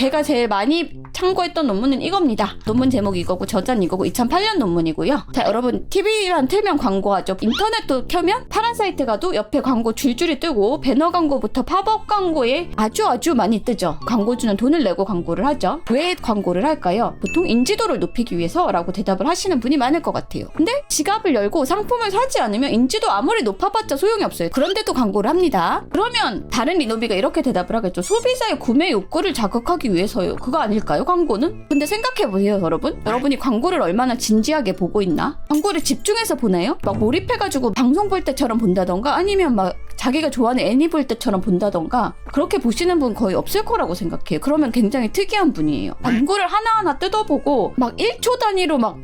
제가 제일 많이 참고했던 논문은 이겁니다. 논문 제목이 이거고 저자는 이거고 2008년 논문이고요. 자, 여러분 TV만 틀면 광고하죠. 인터넷도 켜면 파란 사이트 가도 옆에 광고 줄줄이 뜨고 배너 광고부터 팝업 광고에 아주 많이 뜨죠. 광고주는 돈을 내고 광고를 하죠. 왜 광고를 할까요? 보통 인지도를 높이기 위해서라고 대답을 하시는 분이 많을 것 같아요. 근데 지갑을 열고 상품을 사지 않으면 인지도 아무리 높아봤자 소용이 없어요. 그런데도 광고를 합니다. 그러면 다른 리노비가 이렇게 대답을 하겠죠. 소비자의 구매 욕구를 자극하기 위해서요. 그거 아닐까요? 광고는? 근데 생각해보세요, 여러분. 여러분이 광고를 얼마나 진지하게 보고 있나? 광고를 집중해서 보나요? 막 몰입해가지고 방송 볼 때처럼 본다던가 아니면 막 자기가 좋아하는 애니 볼 때처럼 본다던가 그렇게 보시는 분 거의 없을 거라고 생각해요. 그러면 굉장히 특이한 분이에요. 광고를 하나하나 뜯어보고 막 1초 단위로 막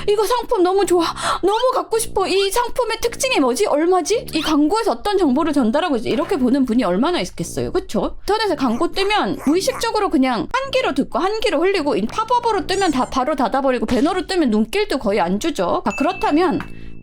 이거 상품 너무 좋아, 너무 갖고 싶어, 이 상품의 특징이 뭐지? 얼마지? 이 광고에서 어떤 정보를 전달하고 있지? 이렇게 보는 분이 얼마나 있겠어요. 그쵸? 인터넷에 광고 뜨면 무의식적으로 그냥 한 귀로 듣고 한 귀로 흘리고 팝업으로 뜨면 다 바로 닫아버리고 배너로 뜨면 눈길도 거의 안 주죠. 그렇다면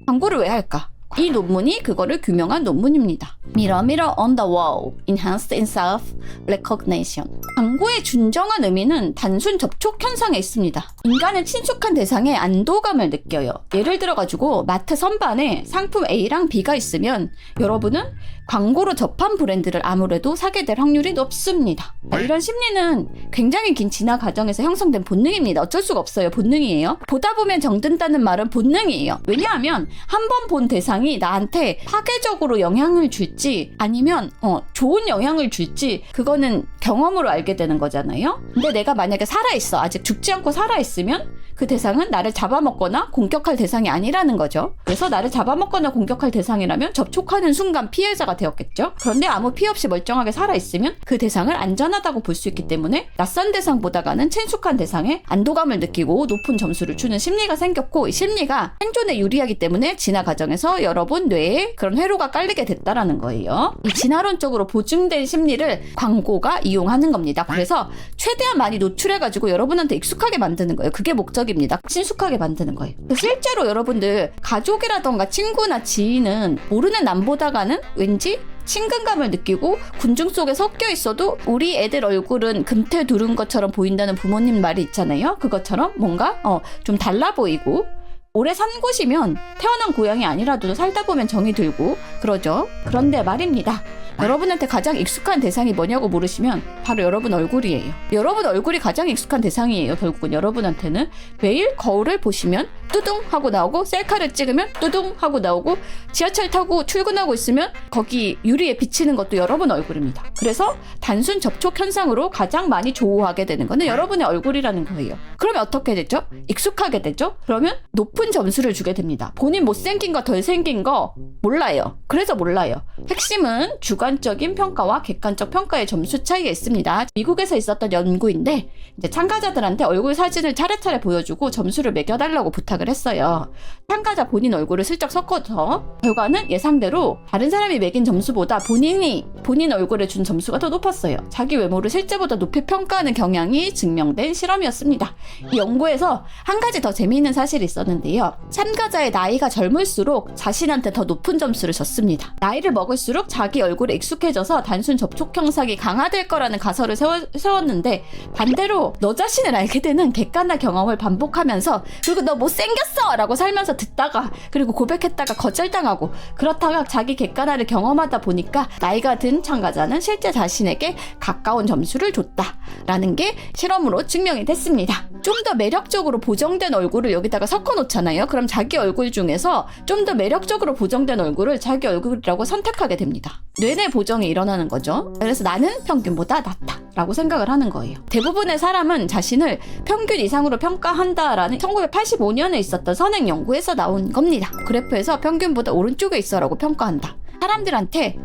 광고를 왜 할까? 이 논문이 그거를 규명한 논문입니다. Mirror, mirror on the wall, enhanced in self-recognition. 광고의 준정한 의미는 단순 접촉 현상에 있습니다. 인간은 친숙한 대상에 안도감을 느껴요. 예를 들어가지고 마트 선반에 상품 A랑 B가 있으면 여러분은 광고로 접한 브랜드를 아무래도 사게 될 확률이 높습니다. 이런 심리는 굉장히 긴 진화 과정에서 형성된 본능입니다. 어쩔 수가 없어요. 본능이에요. 보다 보면 정든다는 말은 본능이에요. 왜냐하면 한 번 본 대상이 나한테 파괴적으로 영향을 줄지 아니면 좋은 영향을 줄지 그거는 경험으로 알게 되는 거잖아요. 근데 내가 만약에 살아있어, 아직 죽지 않고 살아있으면 그 대상은 나를 잡아먹거나 공격할 대상이 아니라는 거죠. 그래서 나를 잡아먹거나 공격할 대상이라면 접촉하는 순간 피해자가 되었겠죠. 그런데 아무 피해 없이 멀쩡하게 살아있으면 그 대상을 안전하다고 볼 수 있기 때문에 낯선 대상보다는 친숙한 대상에 안도감을 느끼고 높은 점수를 주는 심리가 생겼고, 이 심리가 생존에 유리하기 때문에 진화 과정에서 여러분 뇌에 그런 회로가 깔리게 됐다라는 거예요. 이 진화론적으로 보증된 심리를 광고가 이용하는 겁니다. 그래서 최대한 많이 노출해가지고 여러분한테 익숙하게 만드는 거예요. 그게 목적입니다. 친숙하게 만드는 거예요. 실제로 여러분들 가족이라던가 친구나 지인은 모르는 남보다가는 왠지 친근감을 느끼고 군중 속에 섞여 있어도 우리 애들 얼굴은 금태 두른 것처럼 보인다는 부모님 말이 있잖아요. 그것처럼 뭔가 좀 달라 보이고, 오래 산 곳이면 태어난 고향이 아니라도 살다 보면 정이 들고 그러죠. 그런데 말입니다. 여러분한테 가장 익숙한 대상이 뭐냐고 물으시면 바로 여러분 얼굴이에요. 여러분 얼굴이 가장 익숙한 대상이에요. 결국은 여러분한테는 매일 거울을 보시면 뚜둥 하고 나오고, 셀카를 찍으면 뚜둥 하고 나오고, 지하철 타고 출근하고 있으면 거기 유리에 비치는 것도 여러분 얼굴입니다. 그래서 단순 접촉 현상으로 가장 많이 조우하게 되는 거는 여러분의 얼굴이라는 거예요. 그러면 어떻게 되죠? 익숙하게 되죠? 그러면 높은 점수를 주게 됩니다. 본인 못생긴 거 덜 생긴 거 몰라요. 그래서 몰라요. 핵심은 주관적인 평가와 객관적 평가의 점수 차이가 있습니다. 미국에서 있었던 연구인데 이제 참가자들한테 얼굴 사진을 차례차례 보여주고 점수를 매겨달라고 부탁을 했어요. 참가자 본인 얼굴을 슬쩍 섞어서 결과는 예상대로 다른 사람이 매긴 점수보다 본인 얼굴에 준 점수가 더 높았어요. 자기 외모를 실제보다 높이 평가하는 경향이 증명된 실험이었습니다. 이 연구에서 한 가지 더 재미있는 사실이 있었는데요. 참가자의 나이가 젊을수록 자신한테 더 높은 점수를 줬습니다. 나이를 먹을수록 자기 얼굴에 익숙해져서 단순 접촉 형상이 강화될 거라는 가설을 세웠는데, 반대로 너 자신을 알게 되는 객관화 경험을 반복하면서, 그리고 너 못생겼어! 라고 살면서 듣다가 그리고 고백했다가 거절당하고 그렇다가 자기 객관화를 경험하다 보니까 나이가 든 참가자는 실제 자신에게 가까운 점수를 줬다라는 게 실험으로 증명이 됐습니다. 좀 더 매력적으로 보정된 얼굴을 여기다가 섞어 놓잖아요. 그럼 자기 얼굴 중에서 좀 더 매력적으로 보정된 얼굴을 자기 얼굴이라고 선택하게 됩니다. 뇌내 보정이 일어나는 거죠. 그래서 나는 평균보다 낫다 라고 생각을 하는 거예요. 대부분의 사람은 자신을 평균 이상으로 평가한다라는 1985년에 있었던 선행 연구에서 나온 겁니다. 그래프에서 평균보다 오른쪽에 있어 라고 평가한다. 사람들한테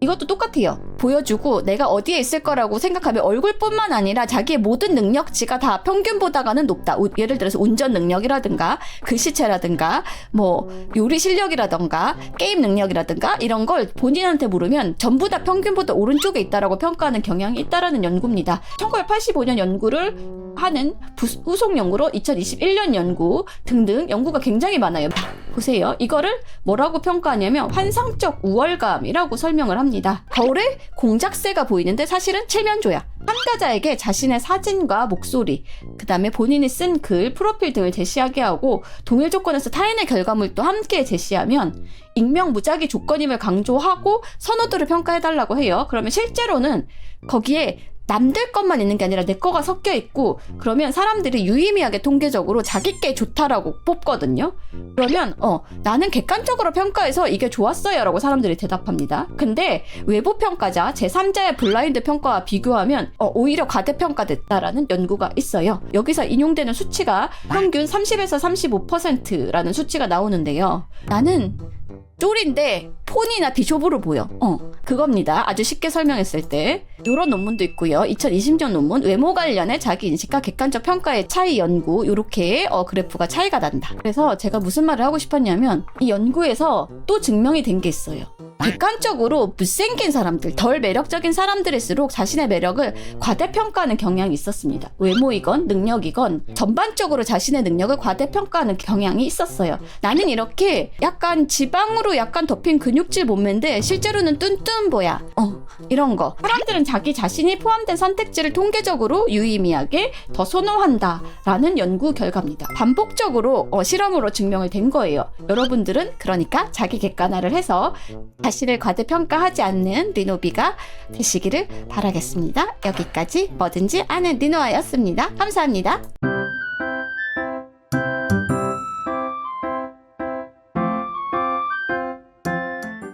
이것도 똑같아요. 보여주고 내가 어디에 있을 거라고 생각하면 얼굴뿐만 아니라 자기의 모든 능력치가 다 평균보다가는 높다. 예를 들어서 운전 능력이라든가 글씨체라든가 뭐 요리 실력이라든가 게임 능력이라든가 이런 걸 본인한테 물으면 전부 다 평균보다 오른쪽에 있다라고 평가하는 경향이 있다라는 연구입니다. 1985년 연구를 하는 후속 연구로 2021년 연구 등등 연구가 굉장히 많아요. 보세요. 이거를 뭐라고 평가하냐면 환상적 우월감이라고 설명을 합니다. 거울에 공작새가 보이는데 사실은 칠면조야. 참가자에게 자신의 사진과 목소리, 그 다음에 본인이 쓴 글, 프로필 등을 제시하게 하고 동일 조건에서 타인의 결과물도 함께 제시하면 익명 무작위 조건임을 강조하고 선호도를 평가해달라고 해요. 그러면 실제로는 거기에 남들 것만 있는 게 아니라 내 거가 섞여 있고 그러면 사람들이 유의미하게 통계적으로 자기께 좋다라고 뽑거든요. 그러면 나는 객관적으로 평가해서 이게 좋았어요 라고 사람들이 대답합니다. 근데 외부 평가자 제3자의 블라인드 평가와 비교하면 오히려 과대평가됐다라는 연구가 있어요. 여기서 인용되는 수치가 평균 30에서 35%라는 수치가 나오는데요. 나는 쫄인데 폰이나 비숍으로 보여. 그겁니다. 아주 쉽게 설명했을 때. 이런 논문도 있고요. 2020년 논문 외모 관련의 자기 인식과 객관적 평가의 차이 연구 이렇게 그래프가 차이가 난다. 그래서 제가 무슨 말을 하고 싶었냐면 이 연구에서 또 증명이 된 게 있어요. 객관적으로 못생긴 사람들, 덜 매력적인 사람들일수록 자신의 매력을 과대평가하는 경향이 있었습니다. 외모이건 능력이건 전반적으로 자신의 능력을 과대평가하는 경향이 있었어요. 나는 이렇게 약간 지방으로 약간 덮인 근육질 몸매인데 실제로는 뚠뚠보야. 이런 거. 사람들은 자기 자신이 포함된 선택지를 통계적으로 유의미하게 더 선호한다라는 연구 결과입니다. 반복적으로 실험으로 증명이 된 거예요. 여러분들은 그러니까 자기 객관화를 해서 자신을 과대평가하지 않는 리노비가 되시기를 바라겠습니다. 여기까지 뭐든지 아는 리노아였습니다. 감사합니다.